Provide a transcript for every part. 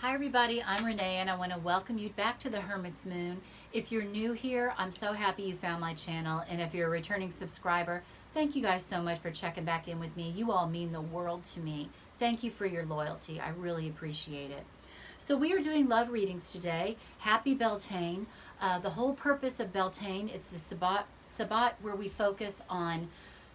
Hi everybody, I'm Renee and I want to welcome you back to the Hermit's Moon. If you're new here, I'm so happy you found my channel, and if you're a returning subscriber, thank you guys so much for checking back in with me. You all mean the world to me. Thank you for your loyalty. I really appreciate it. So we are doing love readings today. Happy Beltane. The whole purpose of Beltane, it's the Sabbat where we focus on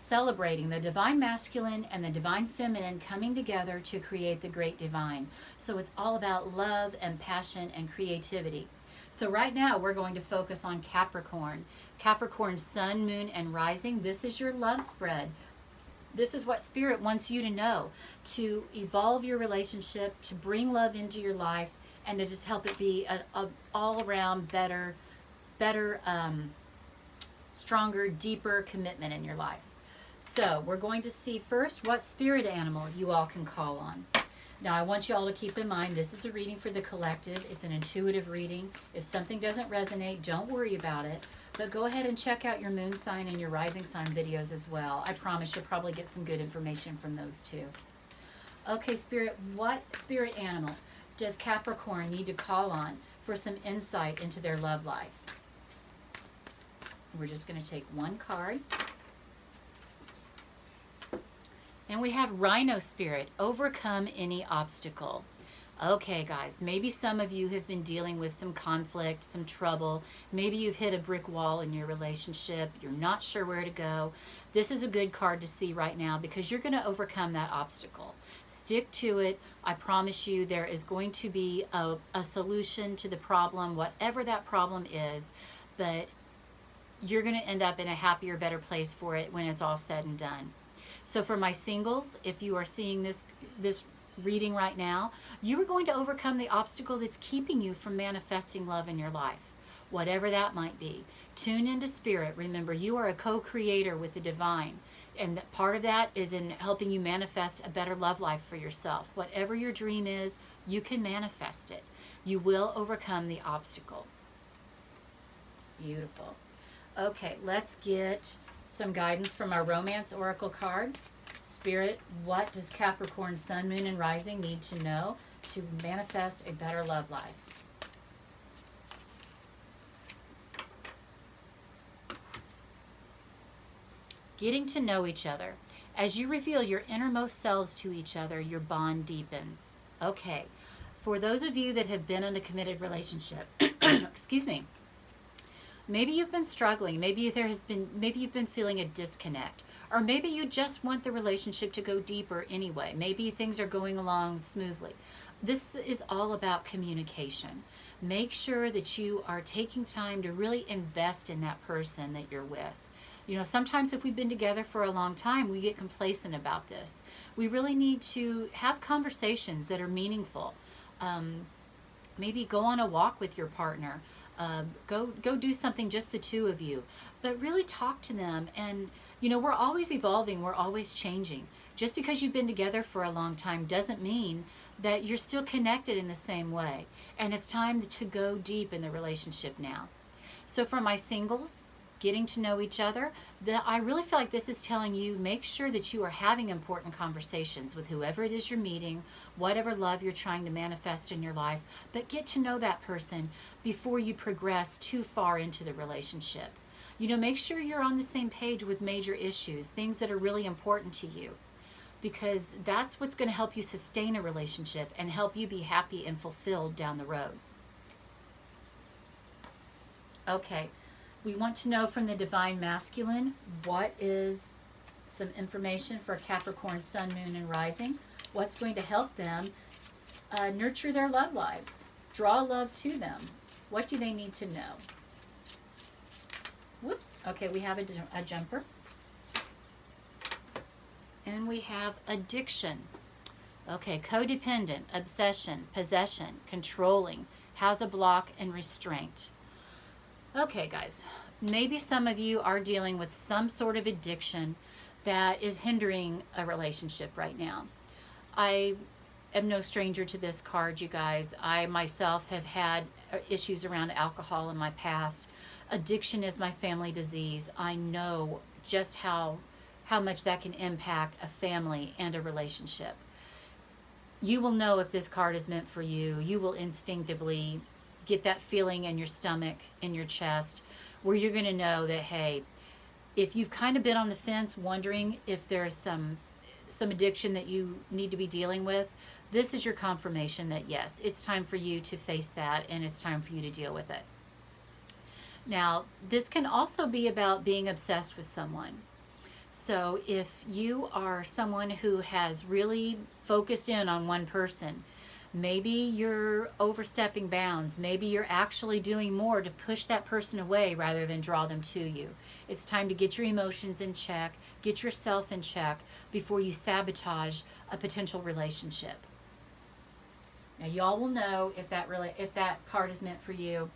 celebrating the divine masculine and the divine feminine coming together to create the great divine. So it's all about love and passion and creativity. So right now we're going to focus on Capricorn. Capricorn sun, moon, and rising. This is your love spread. This is what Spirit wants you to know, to evolve your relationship, to bring love into your life, and to just help it be a all-around better, stronger, deeper commitment in your life. So we're going to see first what spirit animal you all can call on. Now I want you all to keep in mind this is a reading for the collective. It's an intuitive reading. If something doesn't resonate, don't worry about it. But go ahead and check out your moon sign and your rising sign videos as well. I promise you'll probably get some good information from those too. Okay, Spirit, what spirit animal does Capricorn need to call on for some insight into their love life? We're just going to take one card. And we have Rhino Spirit, overcome any obstacle. Okay, guys, maybe some of you have been dealing with some conflict, some trouble. Maybe you've hit a brick wall in your relationship. You're not sure where to go. This is a good card to see right now because you're going to overcome that obstacle. Stick to it. I promise you there is going to be a solution to the problem, whatever that problem is, but you're going to end up in a happier, better place for it when it's all said and done. So for my singles, if you are seeing this reading right now, you are going to overcome the obstacle that's keeping you from manifesting love in your life, whatever that might be. Tune into Spirit. Remember, you are a co-creator with the divine, and part of that is in helping you manifest a better love life for yourself. Whatever your dream is, you can manifest it. You will overcome the obstacle. Beautiful. Okay, let's get some guidance from our romance oracle cards. Spirit, what does Capricorn sun, moon, and rising need to know to manifest a better love life? Getting to know each other. As you reveal your innermost selves to each other, your bond deepens. Okay, for those of you that have been in a committed relationship, excuse me, maybe you've been struggling, maybe you've been feeling a disconnect, or maybe you just want the relationship to go deeper anyway. Maybe things are going along smoothly. This is all about communication. Make sure that you are taking time to really invest in that person that you're with. You know, sometimes if we've been together for a long time, we get complacent about this. We really need to have conversations that are meaningful. Maybe go on a walk with your partner. Go do something, just the two of you, but really talk to them. And you know, we're always evolving, we're always changing. Just because you've been together for a long time doesn't mean that you're still connected in the same way. And it's time to go deep in the relationship now. So for my singles, getting to know each other, I really feel like this is telling you, make sure that you are having important conversations with whoever it is you're meeting, whatever love you're trying to manifest in your life, but get to know that person before you progress too far into the relationship. You know, make sure you're on the same page with major issues, things that are really important to you, because that's what's going to help you sustain a relationship and help you be happy and fulfilled down the road. Okay. We want to know from the divine masculine, what is some information for Capricorn sun, moon, and rising? What's going to help them nurture their love lives? Draw love to them. What do they need to know? Whoops. Okay, we have a jumper. And we have addiction. Okay, codependent, obsession, possession, controlling, has a block, and restraint. Okay, guys, maybe some of you are dealing with some sort of addiction that is hindering a relationship right now. I am no stranger to this card, you guys. I myself have had issues around alcohol in my past. Addiction is my family disease. I know just how much that can impact a family and a relationship. you will know if this card is meant for you. You will instinctively get that feeling in your stomach, in your chest, where you're going to know that, hey, if you've kind of been on the fence wondering if there's some addiction that you need to be dealing with, this is your confirmation that yes, it's time for you to face that and it's time for you to deal with it. Now, this can also be about being obsessed with someone. So if you are someone who has really focused in on one person, maybe you're overstepping bounds. Maybe you're actually doing more to push that person away rather than draw them to you. It's time to get your emotions in check, get yourself in check before you sabotage a potential relationship. Now, y'all will know if that card is meant for you.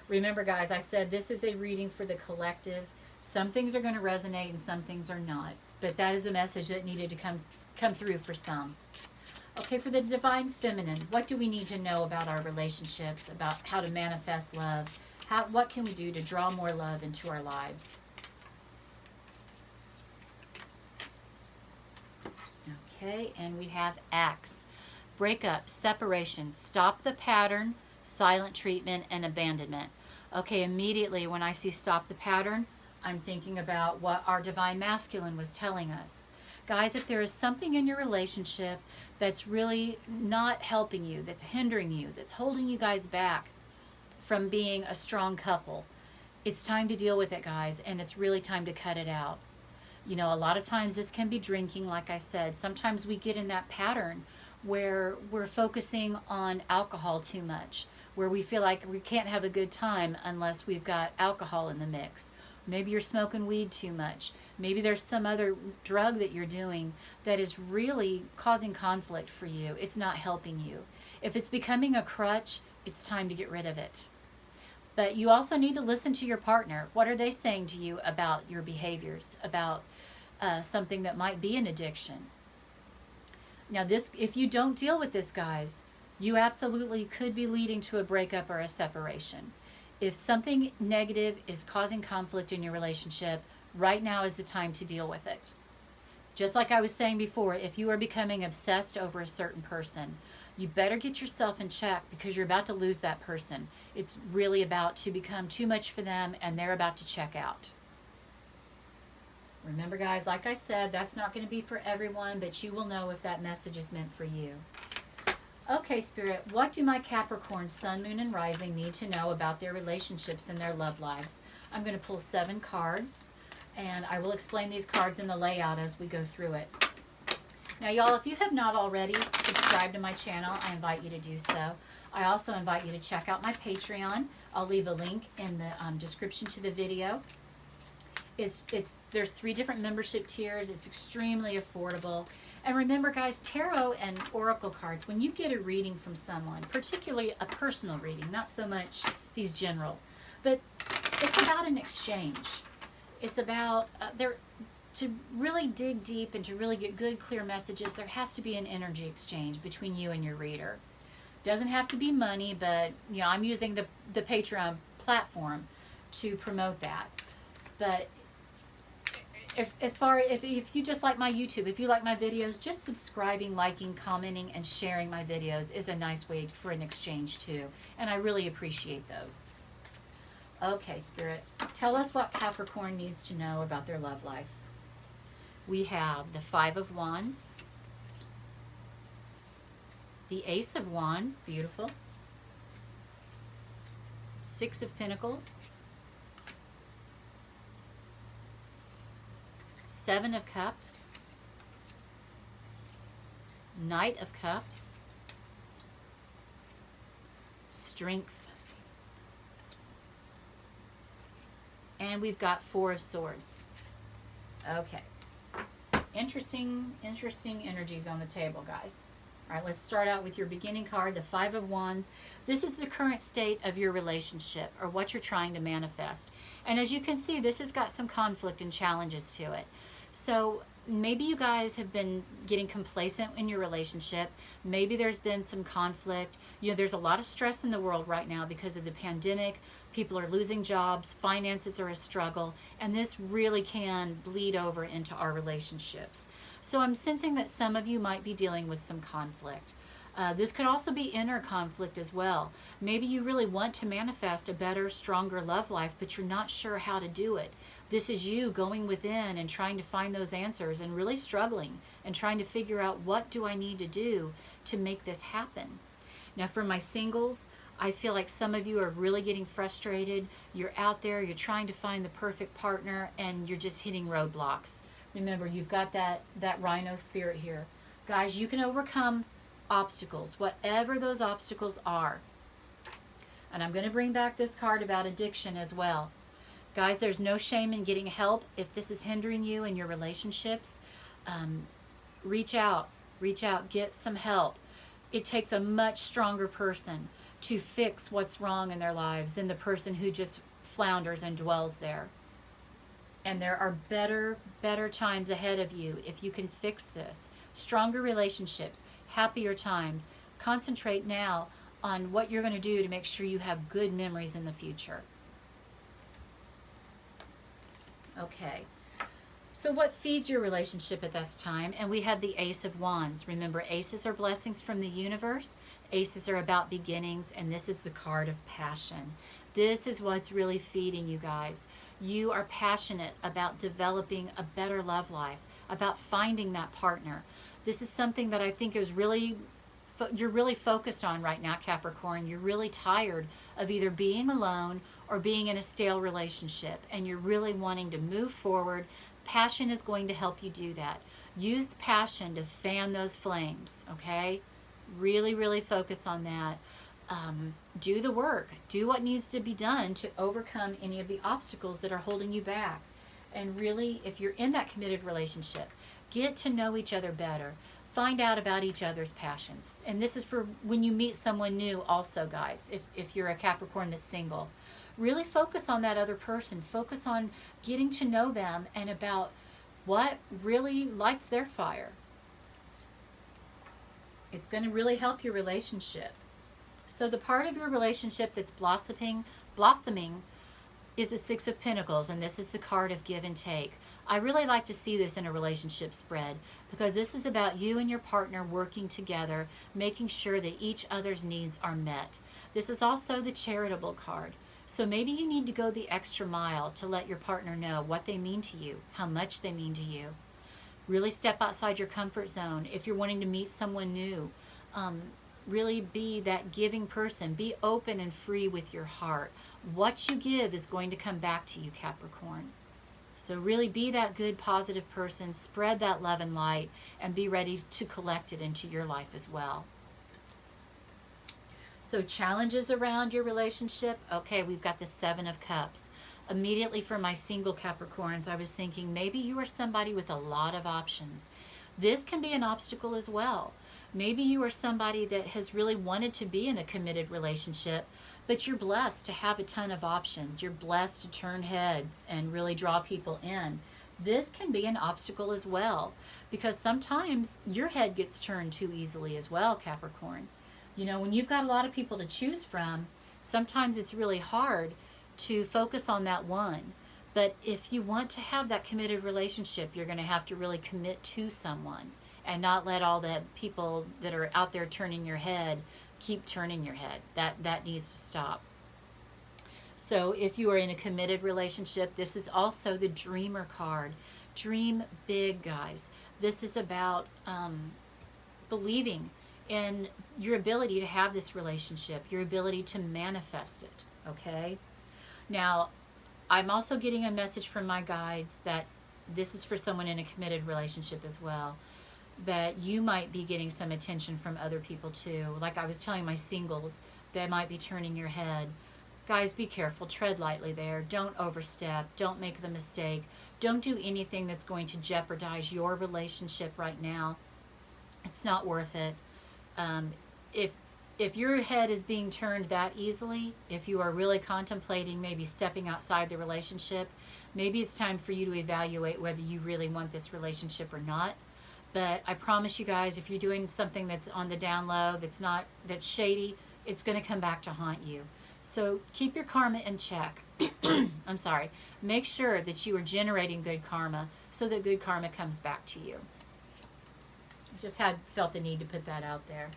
Remember, guys, I said this is a reading for the collective. Some things are going to resonate and some things are not. But that is a message that needed to come through for some. Okay, for the Divine Feminine, what do we need to know about our relationships, about how to manifest love? What can we do to draw more love into our lives? Okay, and we have Axe. Breakup, separation, stop the pattern, silent treatment, and abandonment. Okay, immediately when I see stop the pattern, I'm thinking about what our Divine Masculine was telling us. Guys, if there is something in your relationship that's really not helping you, that's hindering you, that's holding you guys back from being a strong couple, it's time to deal with it, guys, and it's really time to cut it out. You know, a lot of times this can be drinking, like I said. Sometimes we get in that pattern where we're focusing on alcohol too much, where we feel like we can't have a good time unless we've got alcohol in the mix. Maybe you're smoking weed too much. Maybe there's some other drug that you're doing that is really causing conflict for you. It's not helping you. If it's becoming a crutch, it's time to get rid of it. But you also need to listen to your partner. What are they saying to you about your behaviors, about something that might be an addiction? Now, if you don't deal with this, guys, you absolutely could be leading to a breakup or a separation. If something negative is causing conflict in your relationship, right now is the time to deal with it. Just like I was saying before, if you are becoming obsessed over a certain person, you better get yourself in check because you're about to lose that person. It's really about to become too much for them and they're about to check out. Remember, guys, like I said, that's not going to be for everyone, but you will know if that message is meant for you. Okay, Spirit, what do my Capricorn Sun, Moon, and Rising need to know about their relationships and their love lives? I'm going to pull 7 cards, and I will explain these cards in the layout as we go through it. Now, y'all, if you have not already subscribed to my channel, I invite you to do so. I also invite you to check out my Patreon. I'll leave a link in the description to the video. There's 3 different membership tiers. It's extremely affordable. And remember, guys, tarot and oracle cards, when you get a reading from someone, particularly a personal reading, not so much these general, but it's about an exchange. It's about to really dig deep and to really get good, clear messages, there has to be an energy exchange between you and your reader. Doesn't have to be money, but you know, I'm using the Patreon platform to promote that. But if you just like my YouTube, if you like my videos, just subscribing, liking, commenting, and sharing my videos is a nice way for an exchange too. And I really appreciate those. Okay, Spirit, tell us what Capricorn needs to know about their love life. We have the 5 of Wands, the Ace of Wands, beautiful, 6 of Pentacles, 7 of Cups, Knight of Cups, Strength, and we've got 4 of Swords. Okay. Interesting energies on the table, guys. All right, let's start out with your beginning card, the 5 of Wands. This is the current state of your relationship or what you're trying to manifest. And as you can see, this has got some conflict and challenges to it. So maybe you guys have been getting complacent in your relationship. Maybe there's been some conflict. You know, there's a lot of stress in the world right now because of the pandemic. People are losing jobs, finances are a struggle, and this really can bleed over into our relationships. So I'm sensing that some of you might be dealing with some conflict. This could also be inner conflict as well. Maybe you really want to manifest a better, stronger love life, but you're not sure how to do it. This is you going within and trying to find those answers and really struggling and trying to figure out, what do I need to do to make this happen? Now, for my singles, I feel like some of you are really getting frustrated. You're out there, you're trying to find the perfect partner, and you're just hitting roadblocks. Remember, you've got that rhino spirit here. Guys, you can overcome obstacles, whatever those obstacles are. And I'm going to bring back this card about addiction as well. Guys, there's no shame in getting help. If this is hindering you in your relationships, reach out, get some help. It takes a much stronger person to fix what's wrong in their lives than the person who just flounders and dwells there. And there are better times ahead of you if you can fix this. Stronger relationships, happier times. Concentrate now on what you're going to do to make sure you have good memories in the future. Okay. So what feeds your relationship at this time? And we have the Ace of Wands. Remember, aces are blessings from the universe. Aces are about beginnings, and this is the card of passion. This is what's really feeding you guys. You are passionate about developing a better love life, about finding that partner. This is something that I think is really, you're really focused on right now, Capricorn. You're really tired of either being alone or being in a stale relationship, and you're really wanting to move forward. Passion is going to help you do that. Use passion to fan those flames, okay? Really focus on that. Do the work. Do what needs to be done to overcome any of the obstacles that are holding you back. And really, if you're in that committed relationship, get to know each other better. Find out about each other's passions. And this is for when you meet someone new also, guys, if you're a Capricorn that's single. Really focus on that other person. Focus on getting to know them and about what really lights their fire. It's going to really help your relationship. So the part of your relationship that's blossoming is the Six of Pentacles, and this is the card of give and take. I really like to see this in a relationship spread because this is about you and your partner working together, making sure that each other's needs are met. This is also the charitable card. So maybe you need to go the extra mile to let your partner know what they mean to you, how much they mean to you. Really step outside your comfort zone. If you're wanting to meet someone new, really be that giving person. Be open and free with your heart. What you give is going to come back to you, Capricorn. So really be that good, positive person. Spread that love and light and be ready to collect it into your life as well. So challenges around your relationship. Okay, we've got the Seven of Cups. Immediately for my single Capricorns, I was thinking maybe you are somebody with a lot of options. This can be an obstacle as well. Maybe you are somebody that has really wanted to be in a committed relationship, but you're blessed to have a ton of options. You're blessed to turn heads and really draw people in. This can be an obstacle as well, because sometimes your head gets turned too easily as well, Capricorn. You know, when you've got a lot of people to choose from, sometimes it's really hard to focus on that one. But if you want to have that committed relationship, you're going to have to really commit to someone and not let all the people that are out there turning your head keep turning your head. That needs to stop. So if you are in a committed relationship, this is also the dreamer card. Dream big, guys. This is about believing in your ability to have this relationship, your ability to manifest it, okay? Now, I'm also getting a message from my guides that this is for someone in a committed relationship as well, that you might be getting some attention from other people too. Like I was telling my singles, they might be turning your head. Guys, be careful. Tread lightly there. Don't overstep. Don't make the mistake. Don't do anything that's going to jeopardize your relationship right now. It's not worth it. If your head is being turned that easily, if you are really contemplating maybe stepping outside the relationship, maybe it's time for you to evaluate whether you really want this relationship or not. But I promise you guys, if you're doing something that's on the down low, that's shady, it's going to come back to haunt you. So keep your karma in check. I'm sorry. Make sure that you are generating good karma so that good karma comes back to you. Just felt the need to put that out there.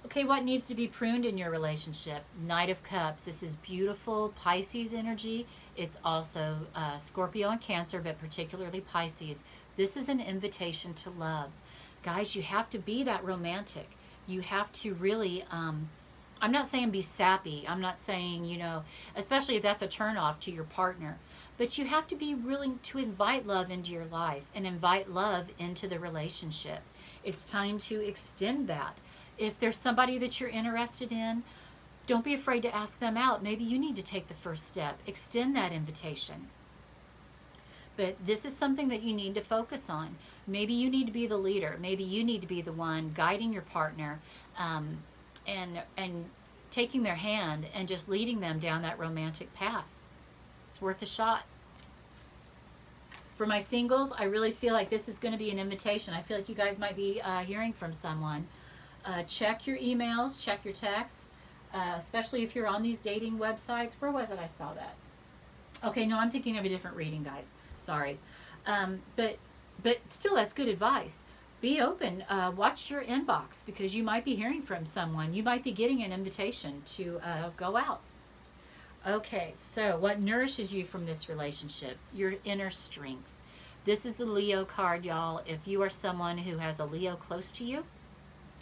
Okay, what needs to be pruned in your relationship? Knight of Cups. This is beautiful Pisces energy. It's also Scorpio and Cancer, but particularly Pisces. This is an invitation to love. Guys, you have to be that romantic. You have to really, I'm not saying be sappy. I'm not saying, you know, especially if that's a turnoff to your partner. But you have to be willing to invite love into your life and invite love into the relationship. It's time to extend that. If there's somebody that you're interested in, don't be afraid to ask them out. Maybe you need to take the first step. Extend that invitation. But this is something that you need to focus on. Maybe you need to be the leader. Maybe you need to be the one guiding your partner and taking their hand and just leading them down that romantic path. It's worth a shot. For my singles, I really feel like this is going to be an invitation. I feel like you guys might be hearing from someone. Check your emails, check your texts, especially if you're on these dating websites. Where was it I saw that? Okay, no, I'm thinking of a different reading, guys. Sorry. But still, that's good advice. Be open. Watch your inbox because you might be hearing from someone. You might be getting an invitation to go out. Okay, so what nourishes you from this relationship? Your inner strength. This is the Leo card, y'all. If you are someone who has a Leo close to you,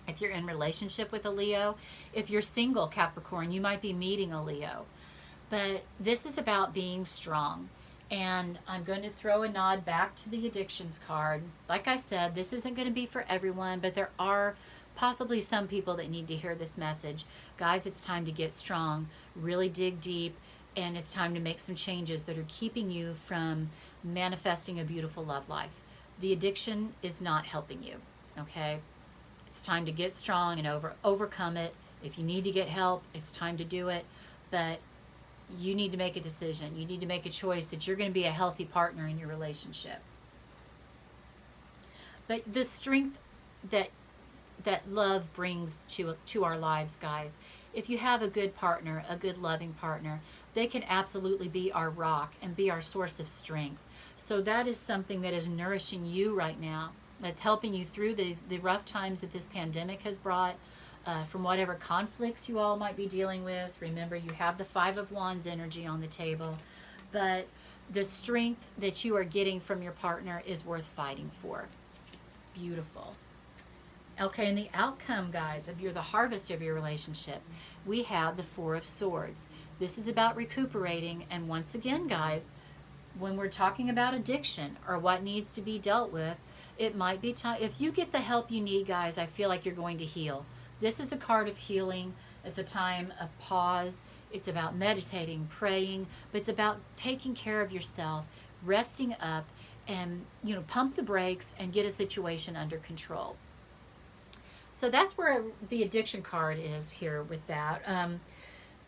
if you're in relationship with a Leo, if you're single, Capricorn, you might be meeting a Leo. But this is about being strong. And I'm going to throw a nod back to the addictions card. Like I said, this isn't going to be for everyone, but there are possibly some people that need to hear this message. Guys, it's time to get strong, really dig deep, and it's time to make some changes that are keeping you from manifesting a beautiful love life. The addiction is not helping you, okay? It's time to get strong and overcome it. If you need to get help, it's time to do it. But you need to make a decision. You need to make a choice that you're going to be a healthy partner in your relationship. But the strength that love brings to our lives, guys, if you have a good partner, a good loving partner, they can absolutely be our rock and be our source of strength. So that is something that is nourishing you right now, that's helping you through the rough times that this pandemic has brought, from whatever conflicts you all might be dealing with. Remember, you have the Five of Wands energy on the table, but the strength that you are getting from your partner is worth fighting for. Beautiful. Okay, and the outcome, guys, of the harvest of your relationship, we have the Four of Swords. This is about recuperating, and once again, guys, when we're talking about addiction or what needs to be dealt with, it might be time. If you get the help you need, guys, I feel like you're going to heal. This is a card of healing. It's a time of pause. It's about meditating, praying, but it's about taking care of yourself, resting up, and, you know, pump the brakes and get a situation under control. So that's where the addiction card is here with that.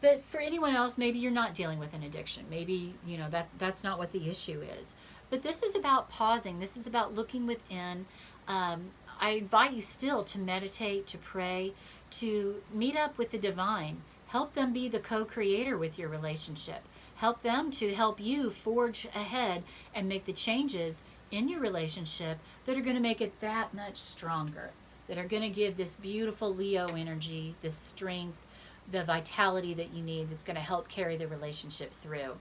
But for anyone else, maybe you're not dealing with an addiction. Maybe, you know, that's not what the issue is. But this is about pausing. This is about looking within. I invite you still to meditate, to pray, to meet up with the divine. Help them be the co-creator with your relationship. Help them to help you forge ahead and make the changes in your relationship that are going to make it that much stronger, that are going to give this beautiful Leo energy, this strength, the vitality that you need, that's going to help carry the relationship through.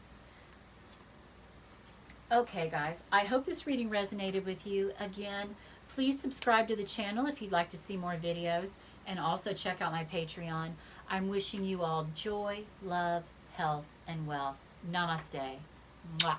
Okay, guys, I hope this reading resonated with you. Again, please subscribe to the channel if you'd like to see more videos, and also check out my Patreon. I'm wishing you all joy, love, health, and wealth. Namaste. Mwah.